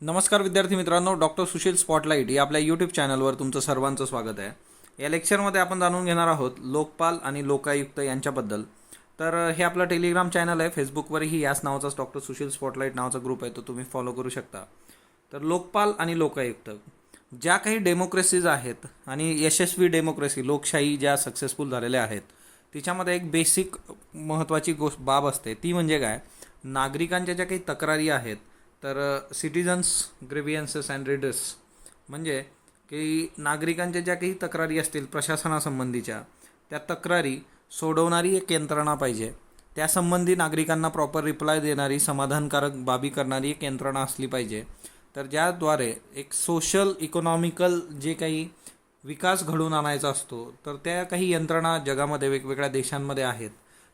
नमस्कार विद्यार्थी मित्रांनो, डॉक्टर सुशील स्पॉटलाईट या आपल्या यूट्यूब चॅनलवर तुमचं सर्वांचं स्वागत आहे. या लेक्चरमध्ये आपण जाणून घेणार आहोत लोकपाल आणि लोकायुक्त यांच्याबद्दल. तर हे आपलं टेलिग्राम चॅनल आहे, फेसबुकवरही याच नावाचाच डॉक्टर सुशील स्पॉटलाईट नावाचा ग्रुप आहे, तो तुम्ही फॉलो करू शकता. तर लोकपाल आणि लोकायुक्त ज्या काही डेमोक्रेसीज आहेत आणि यशस्वी डेमोक्रेसी लोकशाही ज्या सक्सेसफुल झालेल्या आहेत तिच्यामध्ये एक बेसिक महत्त्वाची बाब असते, ती म्हणजे काय, नागरिकांच्या ज्या काही तक्रारी आहेत तर सिटिझन्स ग्रेव्हियन्सेस अँड रिडर्स, म्हणजे की नागरिकांच्या ज्या काही तक्रारी असतील प्रशासनासंबंधीच्या, त्या तक्रारी सोडवणारी एक यंत्रणा पाहिजे. त्यासंबंधी नागरिकांना प्रॉपर रिप्लाय देणारी, समाधानकारक बाबी करणारी एक यंत्रणा असली पाहिजे. तर ज्याद्वारे एक सोशल इकॉनॉमिकल जे काही विकास घडवून आणायचा असतो, तर त्या काही यंत्रणा जगामध्ये वेगवेगळ्या देशांमध्ये आहेत.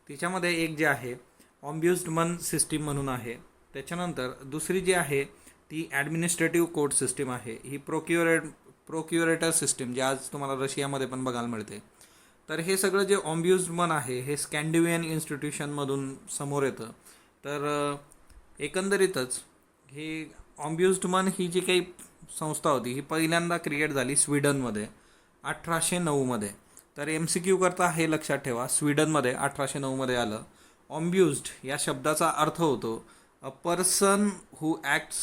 त्याच्यामध्ये एक जे आहे ऑम्ब्युड्समन सिस्टीम म्हणून आहे. त्याच्यानंतर दुसरी जी आहे ती ॲडमिनिस्ट्रेटिव्ह कोर्ट सिस्टीम आहे. ही प्रोक्युरेटर सिस्टीम जी आज तुम्हाला रशियामध्ये पण बघायला मिळते. तर हे सगळं जे ऑम्ब्युड्समन आहे हे स्कॅन्डिनेव्हियन इन्स्टिट्यूशनमधून समोर येतं. तर एकंदरीतच ही ऑम्ब्युड्समन ही जी काही संस्था होती ही पहिल्यांदा क्रिएट झाली स्वीडनमध्ये 1809मध्ये. तर MCQ करता हे लक्षात ठेवा, स्वीडनमध्ये 1809मध्ये आलं. ऑम्ब्युड्स्ड या शब्दाचा अर्थ होतो a person who acts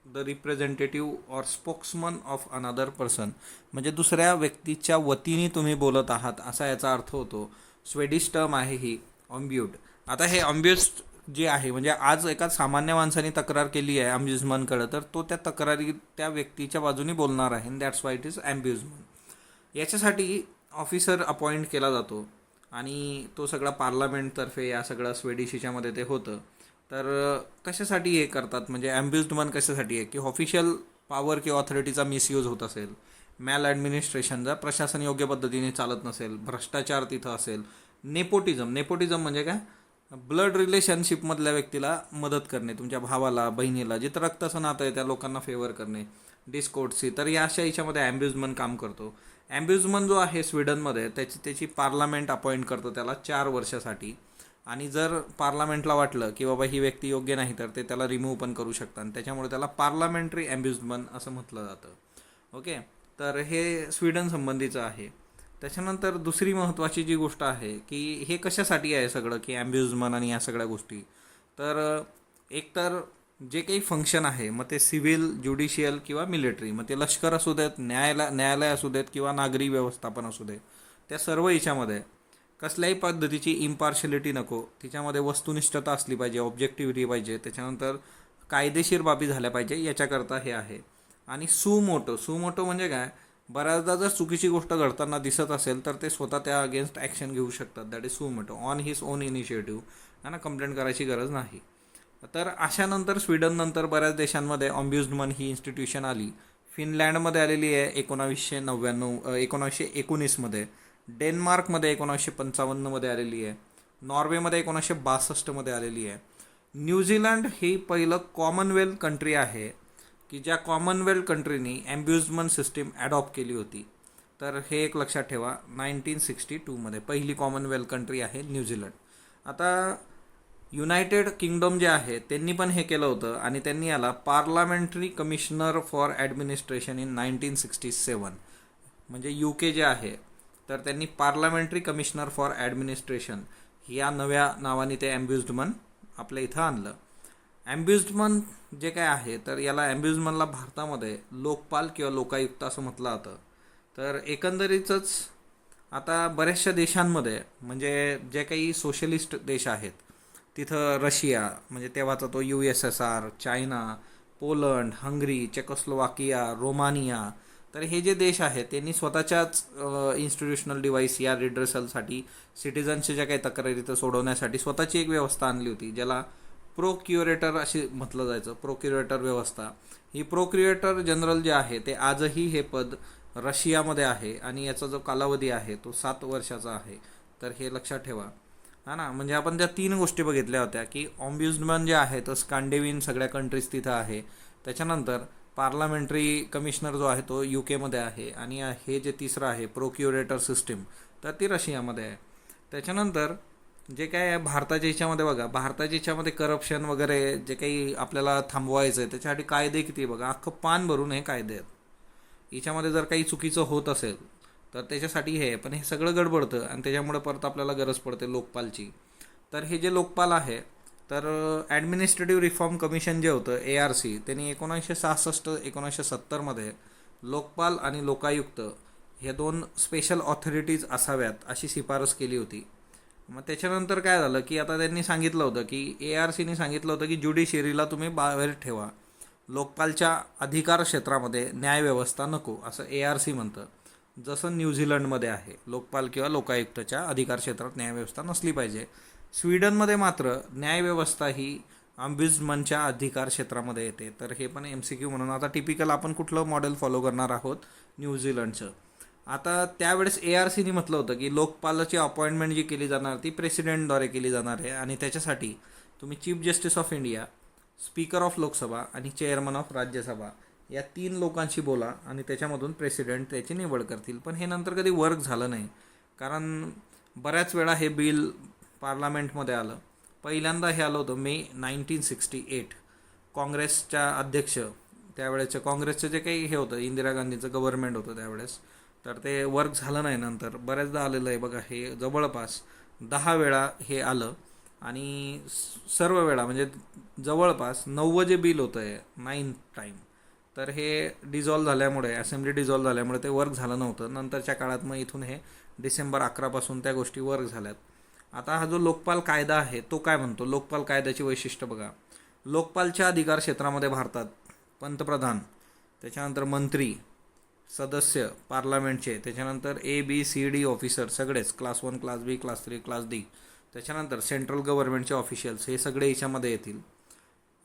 the representative or spokesman of another person, म्हणजे दुसऱ्या व्यक्तीच्या वतीने तुम्ही बोलत आहात असा याचा अर्थ होतो. स्वेडिश टर्म आहे ही ऑम्ब्युड. आता हे ऑम्ब्युड्स्ड जे आहे, म्हणजे आज एका सामान्य माणसाने तक्रार केली आहे ऑम्ब्युड्समनकडे, तर तो त्या तक्रारी त्या व्यक्तीच्या बाजूने बोलणार आहे. That's why it is ombudsman. याच्यासाठी ऑफिसर अपॉइंट केला जातो आणि तो सगळा पार्लमेंटतर्फे या सगळं स्वेडिश ह्याच्यामध्ये ते होतं. तर कशासाठी हे करतात, म्हणजे ऑम्ब्युड्समन कशासाठी आहे की ऑफिशियल पॉवर किंवा ऑथॉरिटीचा मिसयूज होत असेल, मॅल ॲडमिनिस्ट्रेशनचा प्रशासन योग्य पद्धतीने चालत नसेल, भ्रष्टाचार तिथं असेल, नेपोटिझम म्हणजे काय, ब्लड रिलेशनशिपमधल्या व्यक्तीला मदत करणे, तुमच्या भावाला बहिणीला जिथं रक्ताचं नातं आहे त्या लोकांना फेवर करणे, डिस्कोर्टसी. तर या अशा याच्यामध्ये ऑम्ब्युड्समन काम करतो. ऑम्ब्युड्समन जो आहे स्वीडनमध्ये त्याची पार्लमेंट अपॉइंट करतो त्याला 4 वर्षासाठी. आणि जर पार्लमेंटला वाटलं की बाबा ही व्यक्ती योग्य नाही तर ते त्याला रिमूव्ह पण करू शकतात. त्याच्यामुळे त्याला पार्लमेंटरी ऑम्ब्युड्समन असं म्हटलं जातं. ओके, तर हे स्वीडन संबंधीचं आहे. त्याच्यानंतर दुसरी महत्त्वाची जी गोष्ट आहे की हे कशासाठी आहे सगळं, की ऑम्ब्युड्समन आणि या सगळ्या गोष्टी, तर एकतर जे काही फंक्शन आहे मग ते सिव्हिल, ज्युडिशियल किंवा मिलिटरी, मग ते लष्कर असू देत, न्यायालय असू देत किंवा नागरी व्यवस्थापन असू दे, त्या सर्व याच्यामध्ये कसल्याही पद्धतीची इम्पार्शलिटी नको. तिच्यामध्ये वस्तुनिष्ठता असली पाहिजे, ऑब्जेक्टिव्हिटी पाहिजे. त्याच्यानंतर कायदेशीर बाबी झाल्या पाहिजे, याच्याकरता हे आहे. आणि सुमोटो म्हणजे काय, बऱ्याचदा जर चुकीची गोष्ट घडताना दिसत असेल तर ते स्वतः त्या अगेन्स्ट ॲक्शन घेऊ शकतात. That is suo motu, on his on initiative. आहे ना, कंप्लेंट करायची गरज नाही. तर अशानंतर स्वीडननंतर बऱ्याच देशांमध्ये ऑम्ब्युड्समन ही इन्स्टिट्यूशन आली. फिनलँडमध्ये आलेली आहे 1919मध्ये. डेन्मार्कमध्ये 1955मध्ये आलेली आहे. नॉर्वेमध्ये 1962मध्ये आलेली आहे. न्यूझीलंड ही पहिलं कॉमनवेल्थ कंट्री आहे की ज्या कॉमनवेल्थ कंट्रीनी ऑम्ब्युड्समन सिस्टीम ॲडॉप्ट केली होती. तर हे एक लक्षात ठेवा, 1962मध्ये पहिली कॉमनवेल्थ कंट्री आहे न्यूझीलंड. आता युनायटेड किंगडम जे आहे त्यांनी पण हे केलं होतं आणि त्यांनी याला parliamentary commissioner for administration in 1967, म्हणजे UK जे आहे तर त्यांनी पार्लमेंटरी कमिशनर फॉर ॲडमिनिस्ट्रेशन या नव्या नावाने ते ऑम्ब्युड्समन आपल्या इथं आणलं. ऑम्ब्युड्समन जे काय आहे तर याला ऑम्ब्युड्समनला भारतामध्ये लोकपाल किंवा लोकायुक्त असं म्हटलं जातं. तर एकंदरीतच आता बऱ्याचशा देशांमध्ये, म्हणजे जे काही सोशलिस्ट देश आहेत तिथं रशिया, म्हणजे तेव्हाचा तो USSR, China, Poland, hungry, Czechoslovakia, Romania, तर हे जे देश आहेत त्यांनी स्वतःच्याच इन्स्टिट्यूशनल डिव्हाइस या रिड्रेसलसाठी, सिटिझन्सच्या ज्या काही तक्रारी तर सोडवण्यासाठी स्वतःची एक व्यवस्था आणली होती, ज्याला प्रोक्युरेटर अशी म्हटलं जायचं. प्रोक्युरेटर व्यवस्था ही, प्रोक्युरेटर जनरल जे आहे ते आजही हे पद रशियामध्ये आहे आणि याचा जो कालावधी आहे तो 7 वर्षाचा आहे. तर हे लक्षात ठेवा. हा ना, म्हणजे आपण त्या 3 गोष्टी बघितल्या होत्या की ऑम्ब्युड्समन जे आहे तर स्कॅन्डिनेव्हियन सगळ्या कंट्रीज तिथं आहे. त्याच्यानंतर पार्लमेंटरी कमिशनर जो आहे तो UKमध्ये आहे आणि हे जे तिसरं आहे प्रोक्युरेटर सिस्टीम तर ती रशियामध्ये आहे. त्याच्यानंतर जे काय आहे भारताच्या ह्याच्यामध्ये बघा, भारताच्या ह्याच्यामध्ये करप्शन वगैरे जे काही आपल्याला थांबवायचं आहे त्याच्यासाठी कायदे किती आहे बघा, अख्खं पान भरून हे कायदे आहेत. याच्यामध्ये जर काही चुकीचं होत असेल तर त्याच्यासाठी हे आहे, पण हे सगळं गडबडतं आणि त्याच्यामुळे परत आपल्याला गरज पडते लोकपालची. तर हे जे लोकपाल आहे, तर ॲडमिनिस्ट्रेटिव्ह रिफॉर्म कमिशन जे होतं ARC, त्यांनी 1966-1970मध्ये लोकपाल आणि लोकायुक्त हे 2 स्पेशल ऑथॉरिटीज असाव्यात अशी शिफारस केली होती. मग त्याच्यानंतर काय झालं की आता त्यांनी सांगितलं होतं की ARCने सांगितलं होतं की ज्युडिशियरीला तुम्ही बाहेर ठेवा, लोकपालच्या अधिकार क्षेत्रामध्ये न्यायव्यवस्था नको, असं ARC म्हणतं. जसं न्यूझीलंडमध्ये आहे, लोकपाल किंवा लोकायुक्तच्या अधिकार क्षेत्रात न्यायव्यवस्था नसली पाहिजे. स्वीडनमध्ये मात्र न्यायव्यवस्था ही ऑम्ब्युड्समनच्या अधिकार क्षेत्रामध्ये येते. तर हे पण MCQ म्हणून आता टिपिकल आपण कुठलं मॉडेल फॉलो करणार आहोत, न्यूझीलंडचं. आता त्यावेळेस ARCने म्हटलं होतं की लोकपालाची अपॉइंटमेंट जी केली जाणार ती प्रेसिडेंटद्वारे केली जाणार आहे आणि त्याच्यासाठी तुम्ही chief justice of India, speaker of Lok Sabha आणि चेअरमन ऑफ राज्यसभा या 3 लोकांशी बोला आणि त्याच्यामधून प्रेसिडेंट त्याची निवड करतील. पण हे नंतर कधी वर्क झालं नाही, कारण बऱ्याच वेळा हे बिल पार्लमेंटमध्ये आलं. पहिल्यांदा हे आलं होतं मे 1968, काँग्रेसच्या अध्यक्ष त्यावेळेचं काँग्रेसचं जे काही हे होतं, इंदिरा गांधीचं गव्हर्नमेंट होतं त्यावेळेस, तर ते वर्क झालं नाही. नंतर बऱ्याचदा आलेलं आहे बघा, हे जवळपास 10 वेळा हे आलं आणि सर्व वेळा म्हणजे जवळपास 9 जे बिल होतं आहे 9 टाईम, तर हे डिझॉल्व झाल्यामुळे, असेंब्ली डिझॉल्व झाल्यामुळे ते वर्क झालं नव्हतं. नंतरच्या काळात मग इथून हे डिसेंबर 11 त्या गोष्टी वर्क झाल्यात. आता हा जो लोकपाल कायदा आहे तो काय म्हणतो, लोकपाल कायद्याची वैशिष्ट्य बघा. लोकपालच्या अधिकार क्षेत्रामध्ये भारतात पंतप्रधान, त्याच्यानंतर मंत्री, सदस्य पार्लमेंटचे, त्याच्यानंतर ABCD ऑफिसर सगळेच, class 1, class B, class 3, class D, त्याच्यानंतर सेंट्रल गव्हर्नमेंटचे ऑफिशियल्स, हे सगळे याच्यामध्ये येतील.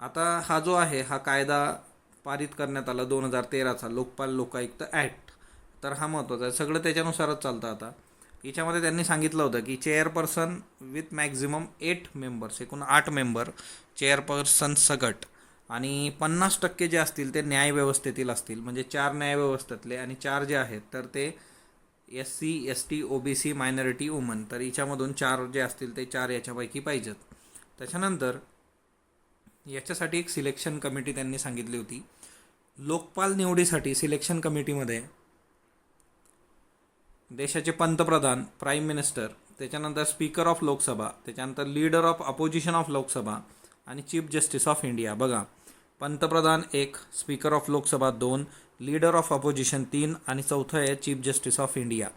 आता हा जो आहे हा कायदा पारित करण्यात आला 2013चा लोकपाल लोकायुक्त ॲक्ट. तर हा महत्त्वाचा आहे, सगळं त्याच्यानुसारच चालतं. आता याच्यामध्ये त्यांनी सांगितलं होतं की चेअरपर्सन विथ मॅक्झिमम 8 मेंबर्स, एकूण 8 मेंबर चेअरपर्सन सगट, आणि 50% जे असतील ते न्यायव्यवस्थेतील असतील, म्हणजे 4 न्यायव्यवस्थेतले आणि 4 जे आहेत तर ते SC, ST, OBC, minority, woman, तर याच्यामधून 4 जे असतील ते 4 याच्यापैकी पाहिजेत. त्याच्यानंतर याच्यासाठी एक सिलेक्शन कमिटी त्यांनी सांगितली होती. लोकपाल निवडीसाठी सिलेक्शन कमिटीमध्ये देशाचे पंतप्रधान, प्राईम मिनिस्टर, त्याच्यानंतर स्पीकर ऑफ लोकसभा, त्याच्यानंतर leader of opposition of Lok Sabha आणि चीफ जस्टिस ऑफ इंडिया. बघा, पंतप्रधान 1, speaker of Lok Sabha 2, leader of opposition 3 आणि चौथं आहे चीफ जस्टिस ऑफ इंडिया.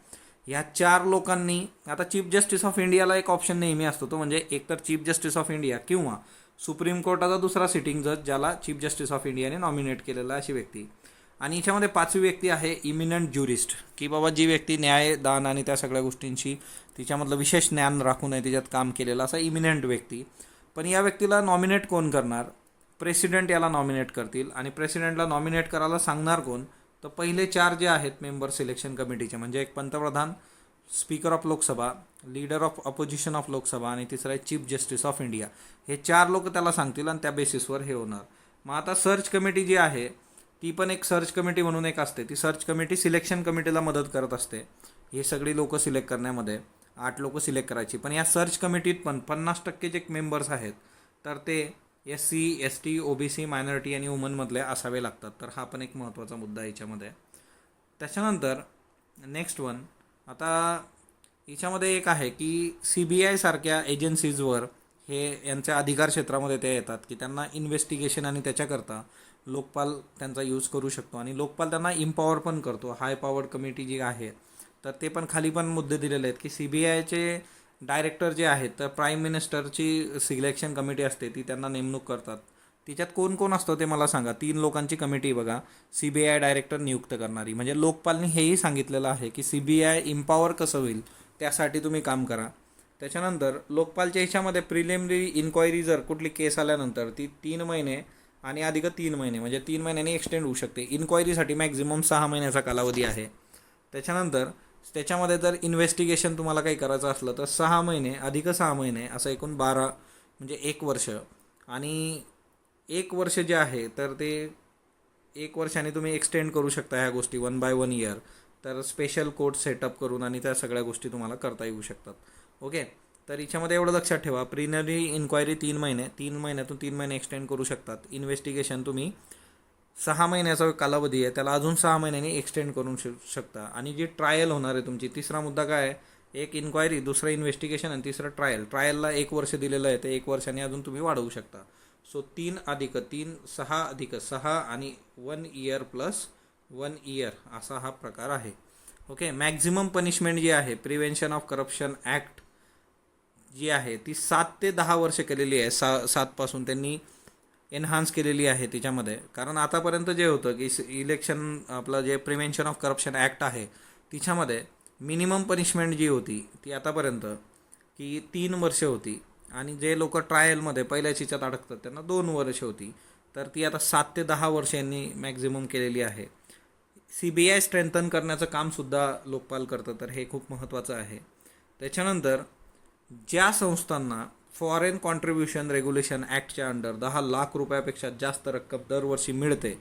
ह्या 4 लोकांनी, आता चीफ जस्टिस ऑफ इंडियाला एक ऑप्शन नेहमी असतो, तो म्हणजे एकतर चीफ जस्टिस ऑफ इंडिया किंवा सुप्रीम कोर्टाचा दुसरा सिटिंग जज ज्याला चीफ जस्टिस ऑफ इंडियाने नॉमिनेट केलेला अशी व्यक्ती. आणि याच्यामध्ये 5वी व्यक्ती आहे इमिनंट ज्युरिस्ट, की बाबा जी व्यक्ती न्यायदान आणि त्या सगळ्या गोष्टींची तिच्यामधलं विशेष ज्ञान राखून आहे त्याच्यात काम केलेलं असा इमिनंट व्यक्ती. पण या व्यक्तीला नॉमिनेट कोण करणार, प्रेसिडेंट याला नॉमिनेट करतील. आणि प्रेसिडेंटला नॉमिनेट करायला सांगणार कोण, तर पहिले 4 जे आहेत मेंबर सिलेक्शन कमिटीचे, म्हणजे एक पंतप्रधान, speaker of Lok Sabha, leader of opposition of Lok Sabha आणि तिसरा आहे चीफ जस्टिस ऑफ इंडिया. हे 4 लोक त्याला सांगतील आणि त्या बेसिसवर हे होणार. मग आता सर्च कमिटी जी आहे ती पण एक सर्च कमिटी म्हणून एक असते, ती सर्च कमिटी सिलेक्शन कमिटीला मदत करत असते. हे सगळी लोक सिलेक्ट करण्यामध्ये 8 लोक सिलेक्ट करायची. पण या सर्च कमिटीत पण 50% जे मेंबर्स आहेत तर ते SC, ST, OBC, मायनॉरिटी आणि वुमनमधले असावे लागतात. तर हा पण एक महत्त्वाचा मुद्दा आहे याच्यामध्ये. त्याच्यानंतर नेक्स्ट वन, आता याच्यामध्ये एक आहे की CBI सारख्या एजन्सीजवर हे यांच्या अधिकार क्षेत्रामध्ये ते येतात की त्यांना इन्व्हेस्टिगेशन आणि त्याच्याकरता लोकपाल त्यांचा यूज करू शकतो. आणि लोकपाल त्यांना इम्पॉवर पण करतो. हाय पॉवर्ड कमिटी जी आहे तर ते पण खाली पण मुद्दे दिलेले आहेत की CBIचे डायरेक्टर जे आहेत तर प्राईम मिनिस्टरची सिलेक्शन कमिटी असते, ती त्यांना नेमणूक करतात. तिच्यात कोण कोण असतं ते मला सांगा. 3 लोकांची कमिटी बघा, CBI डायरेक्टर नियुक्त करणारी. म्हणजे लोकपालनी हेही सांगितलेलं आहे की CBI इम्पॉवर कसं होईल त्यासाठी तुम्ही काम करा. त्याच्यानंतर लोकपालच्या ह्याच्यामध्ये प्रिलिमिनरी इन्क्वायरी जर कुठली केस आल्यानंतर ती 3 महिने आणि अधिक 3 महिने म्हणजे 3 महिन्यांनी एक्सटेंड होऊ शकते. इन्क्वायरीसाठी मॅक्झिमम 6 महिन्याचा कालावधी आहे. त्याच्यानंतर त्याच्यामध्ये जर इन्व्हेस्टिगेशन तुम्हाला काही करायचं असलं तर 6 महिने अधिक 6 महिने असं एकूण 12 म्हणजे 1 वर्ष. आणि 1 वर्ष जे आहे तर ते 1 वर्षाने तुम्ही एक्सटेंड करू शकता ह्या गोष्टी 1 बाय 1 इयर. तर स्पेशल कोर्ट सेटअप करून आणि त्या सगळ्या गोष्टी तुम्हाला करता येऊ शकतात. ओके, तर याच्यामध्ये एवढं लक्षात ठेवा, प्रिलिमिनरी इन्क्वायरी 3 महिने, 3 महिन्यातून 3 महिने एक्सटेंड करू शकतात. इन्व्हेस्टिगेशन तुम्ही 6 महिन्याचा कालावधी आहे त्याला अजून 6 महिन्यांनी एक्सटेंड करू शकता. आणि जी ट्रायल होणार आहे तुमची, तिसरा मुद्दा काय आहे, एक इन्क्वायरी, दुसरं इन्व्हेस्टिगेशन आणि तिसरं ट्रायल. ट्रायलला 1 वर्ष दिलेलं आहे, ते 1 वर्षाने अजून तुम्ही वाढवू शकता. सो 6 आणि 1 इयर प्लस 1 इयर असा हा प्रकार आहे. ओके. मॅक्झिमम पनिशमेंट जी आहे प्रिव्हेन्शन ऑफ करप्शन ॲक्ट जी आहे ती 7 ते 10 वर्ष केलेली आहे. 7 त्यांनी एनहान्स केलेली आहे तिच्यामध्ये. कारण आतापर्यंत जे होतं की इलेक्शन आपलं जे प्रिव्हेन्शन ऑफ करप्शन ॲक्ट आहे तिच्यामध्ये मिनिमम पनिशमेंट जी होती ती आतापर्यंत की 3 वर्ष होती, आणि जे लोक ट्रायलमध्ये पहिल्याच हिच्यात अडकतात त्यांना 2 वर्ष होती. तर ती आता 7 ते 10 वर्ष यांनी मॅक्झिमम केलेली आहे. CBI स्ट्रेंथन करण्याचं कामसुद्धा लोकपाल करतं, तर हे खूप महत्त्वाचं आहे. त्याच्यानंतर ज्या संस्थांना फॉरेन कॉन्ट्रीब्युशन रेग्युलेशन ॲक्टच्या अंडर 10 लाख रुपयापेक्षा जास्त रक्कम दरवर्षी मिळते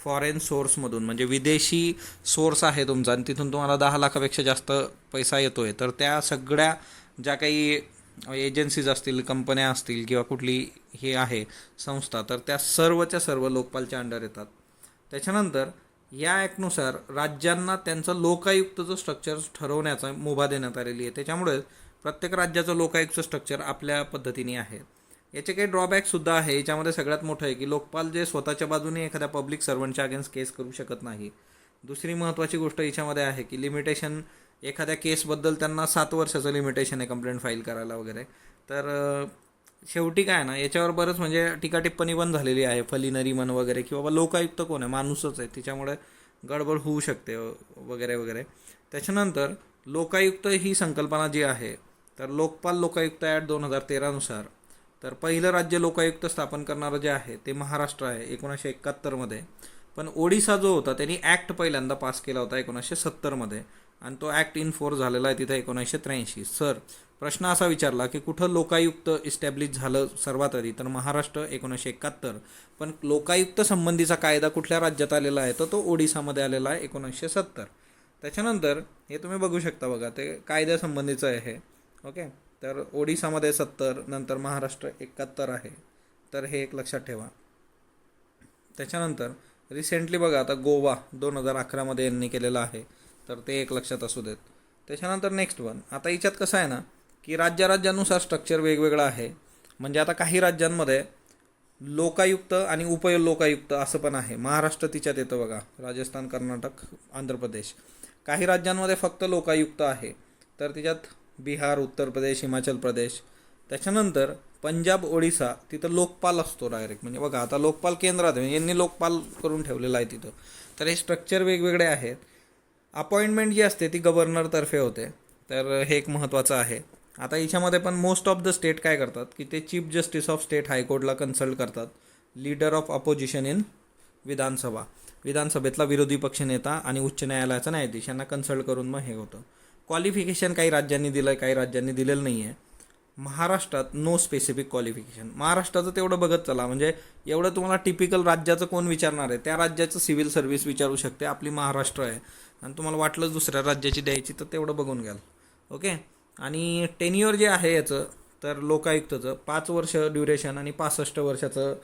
फॉरेन सोर्समधून, म्हणजे विदेशी सोर्स आहे तुमचा आणि तिथून तुम्हाला 10 लाखापेक्षा जास्त पैसा येतो आहे, तर त्या सगळ्या ज्या काही एजन्सीज असतील, कंपन्या असतील किंवा कुठली हे आहे संस्था, तर त्या सर्वच्या सर्व लोकपालच्या अंडर येतात. त्याच्यानंतर या ॲक्टनुसार राज्यांना त्यांचं लोकायुक्तचं स्ट्रक्चर ठरवण्याचा मुभा देण्यात आलेली आहे. त्याच्यामुळे प्रत्येक राज्याचं लोकायुक्त स्ट्रक्चर आपल्या पद्धतीने आहे. याचे काही ड्रॉबॅकसुद्धा आहे. याच्यामध्ये सगळ्यात मोठं आहे की लोकपाल जे स्वतःच्या बाजूने एखाद्या पब्लिक सर्वंटच्या अगेन्स्ट केस करू शकत नाही. दुसरी महत्त्वाची गोष्ट याच्यामध्ये आहे की लिमिटेशन, एखाद्या केसबद्दल त्यांना 7 वर्षाचं लिमिटेशन आहे कंप्लेंट फाईल करायला वगैरे. तर शेवटी काय ना, याच्यावर बरंच म्हणजे टीकाटिप्पणी पण झालेली आहे, फली नरीमन वगैरे, की बाबा लोकायुक्त कोण आहे, माणूसच आहे, त्याच्यामुळे गडबड होऊ शकते वगैरे वगैरे. त्याच्यानंतर लोकायुक्त ही संकल्पना जी आहे, तर लोकपाल लोकायुक्त ॲक्ट 2013नुसार तर पहिलं राज्य लोकायुक्त स्थापन करणारं जे आहे ते महाराष्ट्र आहे 1971मध्ये. पण ओडिसा जो होता त्यांनी ॲक्ट पहिल्यांदा पास केला होता 1970मध्ये, आणि तो ॲक्ट इन फोर्स झालेला आहे तिथं 1983. सर, प्रश्न असा विचारला की कुठं लोकायुक्त इस्टॅब्लिश झालं सर्वात आधी, तर महाराष्ट्र 1971. पण लोकायुक्त संबंधीचा कायदा कुठल्या राज्यात आलेला आहे तर तो ओडिसामध्ये आलेला आहे 1970. त्याच्यानंतर हे तुम्ही बघू शकता बघा, ते कायद्यासंबंधीचं आहे हे. ओके. तर ओडिसामध्ये 70, नंतर महाराष्ट्र 71 आहे, तर हे एक लक्षात ठेवा. त्याच्यानंतर रिसेंटली बघा आता गोवा 2011मध्ये यांनी केलेलं आहे, तर ते एक लक्षात असू देत. त्याच्यानंतर नेक्स्ट वन, आता याच्यात कसं आहे ना की राज्यानुसार स्ट्रक्चर वेगवेगळं आहे. म्हणजे आता काही राज्यांमध्ये लोकायुक्त आणि उपलोकायुक्त असं पण आहे. महाराष्ट्र तिच्यात येतं बघा, राजस्थान, कर्नाटक, आंध्र प्रदेश. काही राज्यांमध्ये फक्त लोकायुक्त आहे, तर तिच्यात बिहार, उत्तर प्रदेश, हिमाचल प्रदेश. त्याच्यानंतर पंजाब, ओडिसा, तिथं लोकपाल असतो डायरेक्ट. म्हणजे बघा आता लोकपाल केंद्रात आहे, यांनी लोकपाल करून ठेवलेलं आहे तिथं. तर हे स्ट्रक्चर वेगवेगळे आहेत. अपॉइंटमेंट जी असते ती गव्हर्नरतर्फे होते, तर हे एक महत्त्वाचं आहे. आता याच्यामध्ये पण मोस्ट ऑफ द स्टेट काय करतात की ते चीफ जस्टिस ऑफ स्टेट हायकोर्टला कन्सल्ट करतात. Leader of opposition in Vidhansabha, विधानसभेतला विरोधी पक्षनेता आणि उच्च न्यायालयाचा न्यायाधीश यांना कन्सल्ट करून मग हे होतं. क्वालिफिकेशन काही राज्यांनी दिलं आहे, काही राज्यांनी दिलेलं नाही आहे. महाराष्ट्रात नो स्पेसिफिक क्वालिफिकेशन. महाराष्ट्राचं तेवढं बघत चला, म्हणजे एवढं तुम्हाला टिपिकल राज्याचं कोण विचारणार आहे, त्या राज्याचं सिव्हिल सर्व्हिस विचारू शकते. आपली महाराष्ट्र आहे, आणि तुम्हाला वाटलंच दुसऱ्या राज्याची द्यायची तर तेवढं बघून घ्याल. ओके. आणि टेन्युअर जे आहे याचं, तर लोकायुक्तचं 5 वर्ष ड्युरेशन आणि 65 वर्षाचं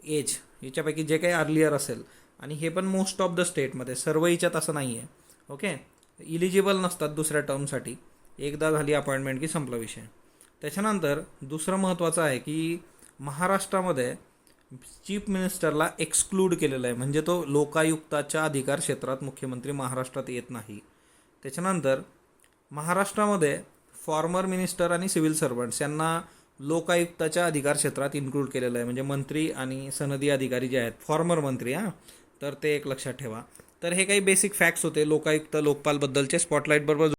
एज, याच्यापैकी जे काही अर्लियर असेल. आणि हे पण मोस्ट ऑफ द स्टेटमध्ये, सर्व याच्यात असं नाही आहे. ओके. इलिजिबल नसतात दुसऱ्या टर्मसाठी, एकदा झाली अपॉइंटमेंट की संपला विषय. त्याच्यानंतर दुसरं महत्त्वाचं आहे की महाराष्ट्रामध्ये चीफ मिनिस्टरला एक्सक्लूड केलेलं आहे, म्हणजे तो लोकायुक्ताच्या अधिकार क्षेत्रात मुख्यमंत्री महाराष्ट्रात येत नाही. त्याच्यानंतर महाराष्ट्रामध्ये फॉर्मर मिनिस्टर आणि सिव्हिल सर्वंट्स यांना लोकायुक्ताच्या अधिकार क्षेत्रात इन्क्लूड केलेलं आहे, म्हणजे मंत्री आणि सनदी अधिकारी जे आहेत, फॉर्मर मंत्री, तर ते एक लक्षात ठेवा. तर हे काही बेसिक फॅक्ट्स होते लोकायुक्त लोकपालबद्दलचे. स्पॉटलाईट बरोबर